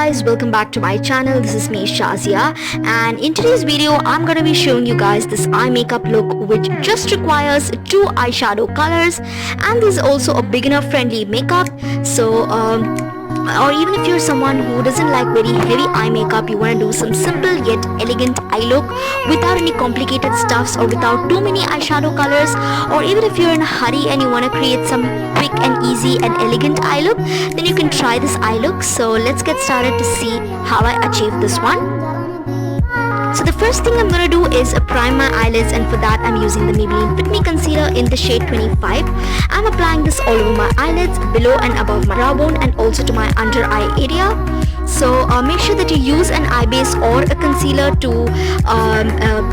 guys, welcome back to my channel. This is me, Shazia, and in today's video I'm gonna be showing you guys this eye makeup look which just requires 2 eyeshadow colors, and this is also a beginner friendly makeup. So or even if you're someone who doesn't like very heavy eye makeup, you want to do some simple yet elegant eye look without any complicated stuffs or without too many eyeshadow colors, or even if you're in a hurry and you want to create some quick and easy and elegant eye look, then you can try this eye look. So let's get started to see how I achieve this one. So the first thing I'm gonna do is prime my eyelids, and for that I'm using the Maybelline Fit Me Concealer in the shade 25. I'm applying this all over my eyelids, below and above my brow bone, and also to my under eye area. So make sure that you use an eye base or a concealer to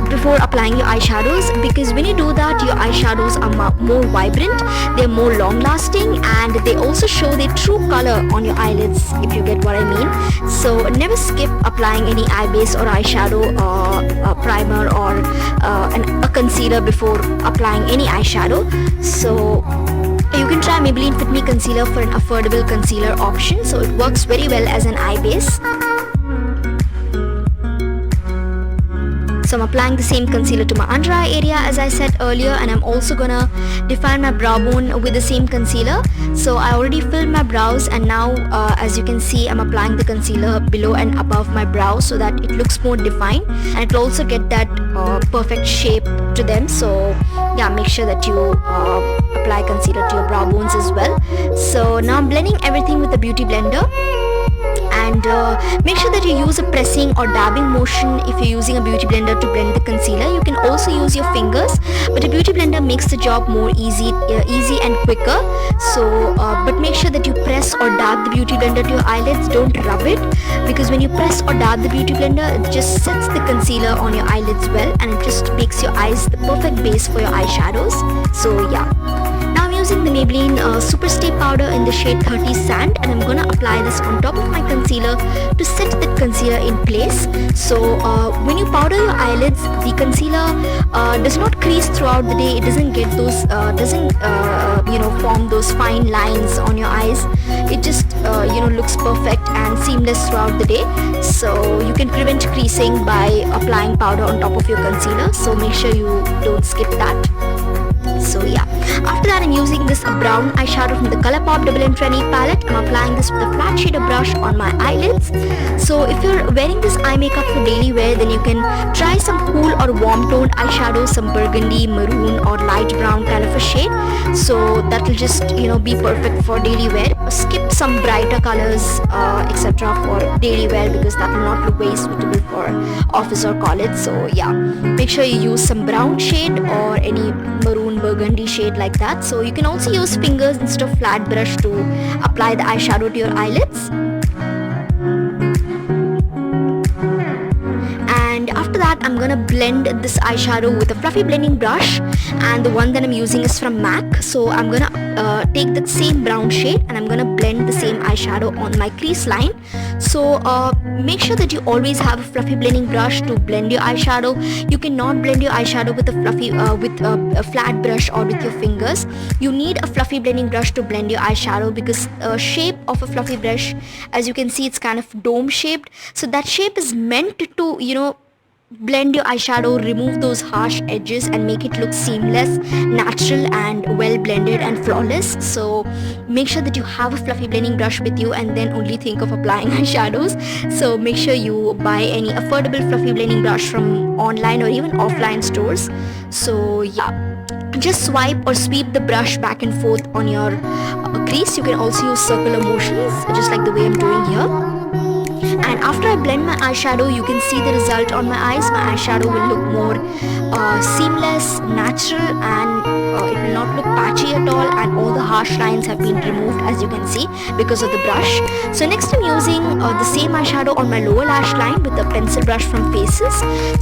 before applying your eyeshadows, because when you do that your eyeshadows are more vibrant, they're more long lasting, and they also show their true color on your eyelids, if you get what I mean. So never skip applying any eye base or eyeshadow primer or a concealer before applying any eyeshadow. So you can try Maybelline Fit Me Concealer for an affordable concealer option. So it works very well as an eye base. So I'm applying the same concealer to my under eye area as I said earlier, and I'm also gonna define my brow bone with the same concealer. So I already filled my brows, and now as you can see, I'm applying the concealer below and above my brow so that it looks more defined, and it will also get that perfect shape to them. So yeah, make sure that you apply concealer to your brow bones as well. So now I'm blending everything with the beauty blender, and make sure that you use a pressing or dabbing motion if you're using a beauty blender to blend the concealer. You can also use your fingers, but a beauty blender makes the job more easy and quicker. So but make sure that you press or dab the beauty blender to your eyelids. Don't rub it, because when you press or dab the beauty blender, it just sets the concealer on your eyelids well, and it just makes your eyes the perfect base for your eyeshadows. So yeah, now I'm using the Maybelline Super Stay Powder in the shade 30 Sand, and I'm gonna apply this on top of my concealer to set the concealer in place. So when you powder your eyelids, the concealer does not crease throughout the day. It doesn't get those form those fine lines on your eyes. It just looks perfect and seamless throughout the day. So you can prevent creasing by applying powder on top of your concealer, so make sure you don't skip that. So yeah, after that I'm using this brown eyeshadow from the Colourpop Double Entrenny palette. I'm applying this with a flat shader brush on my eyelids. So if you're wearing this eye makeup for daily wear, then you can try some cool or warm toned eyeshadow, some burgundy, maroon or light brown kind of a shade. So that will just be perfect for daily wear. Skip some brighter colors etc. for daily wear, because that will not look very suitable for office or college. So yeah, make sure you use some brown shade or any maroon burgundy shade like that. So you can also use fingers instead of flat brush to apply the eyeshadow to your eyelids. And after that I'm gonna blend this eyeshadow with a fluffy blending brush, and the one that I'm using is from MAC. So I'm gonna take that same brown shade and I'm gonna blend the same eyeshadow on my crease line. So make sure that you always have a fluffy blending brush to blend your eyeshadow. You cannot blend your eyeshadow with a fluffy a flat brush or with your fingers. You need a fluffy blending brush to blend your eyeshadow, because shape of a fluffy brush, as you can see, it's kind of dome shaped. So that shape is meant to blend your eyeshadow, remove those harsh edges and make it look seamless, natural and well blended and flawless. So make sure that you have a fluffy blending brush with you, and then only think of applying eyeshadows. So make sure you buy any affordable fluffy blending brush from online or even offline stores. So yeah, just swipe or sweep the brush back and forth on your crease. You can also use circular motions, just like the way I'm doing here. And after I blend my eyeshadow, you can see the result on my eyes. My eyeshadow will look more seamless, natural, and it will not look patchy at all, and all the harsh lines have been removed, as you can see, because of the brush. So next I'm using the same eyeshadow on my lower lash line with the pencil brush from Faces.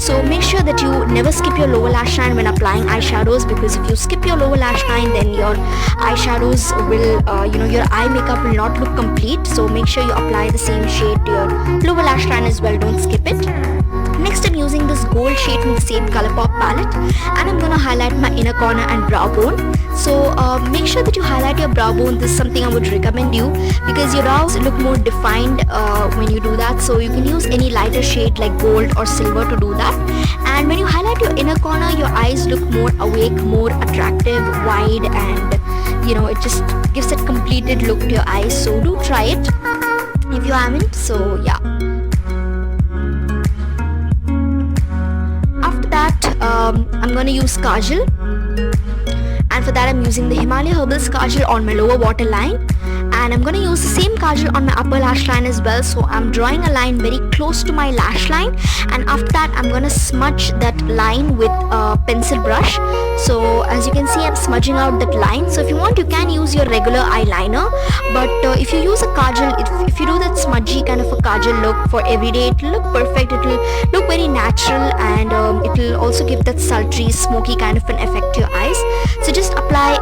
So make sure that you never skip your lower lash line when applying eyeshadows, because if you skip your lower lash line, then your eyeshadows will your eye makeup will not look complete. So make sure you apply the same shade to your lower lash line as well. Don't skip it. Next I'm using this gold shade from the same Colourpop palette, and I'm gonna highlight my inner inner corner and brow bone. So make sure that you highlight your brow bone. This is something I would recommend you because your brows look more defined when you do that. So you can use any lighter shade like gold or silver to do that. And when you highlight your inner corner, your eyes look more awake, more attractive, wide, and you know, it just gives that completed look to your eyes. So do try it if you haven't. So yeah. After that, I'm gonna use kajal, and for that I'm using the Himalaya herbals kajal on my lower waterline, and I'm gonna use the same kajal on my upper lash line as well. So I'm drawing a line very close to my lash line, and after that I'm gonna smudge that line with a pencil brush. So as you can see, I'm smudging out that line. So if you want, you can use your regular eyeliner, but if you use a kajal, if you do that smudgy kind of a kajal look for every day, it will look perfect. It will look very natural, and it will also give that sultry, smoky kind of an effect to your eyes. So just apply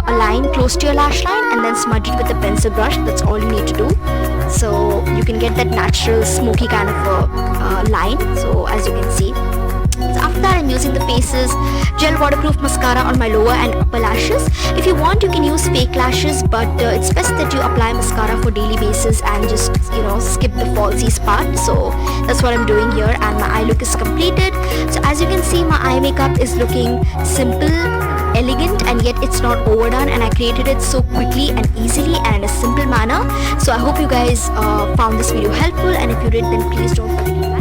a line close to your lash line and then smudge it with a pencil brush. That's all you need to do. So you can get that natural, smoky kind of a line. So as you can see. So after that, I'm using the Faces Gel Waterproof Mascara on my lower and upper lashes. If you want, you can use fake lashes, but it's best that you apply mascara for daily basis and just, you know, skip the falsies part. So that's what I'm doing here, and my eye look is completed. So as you can see, my eye makeup is looking simple, elegant, and yet it's not overdone, and I created it so quickly and easily and in a simple manner. So I hope you guys found this video helpful, and if you did, then please don't forget to like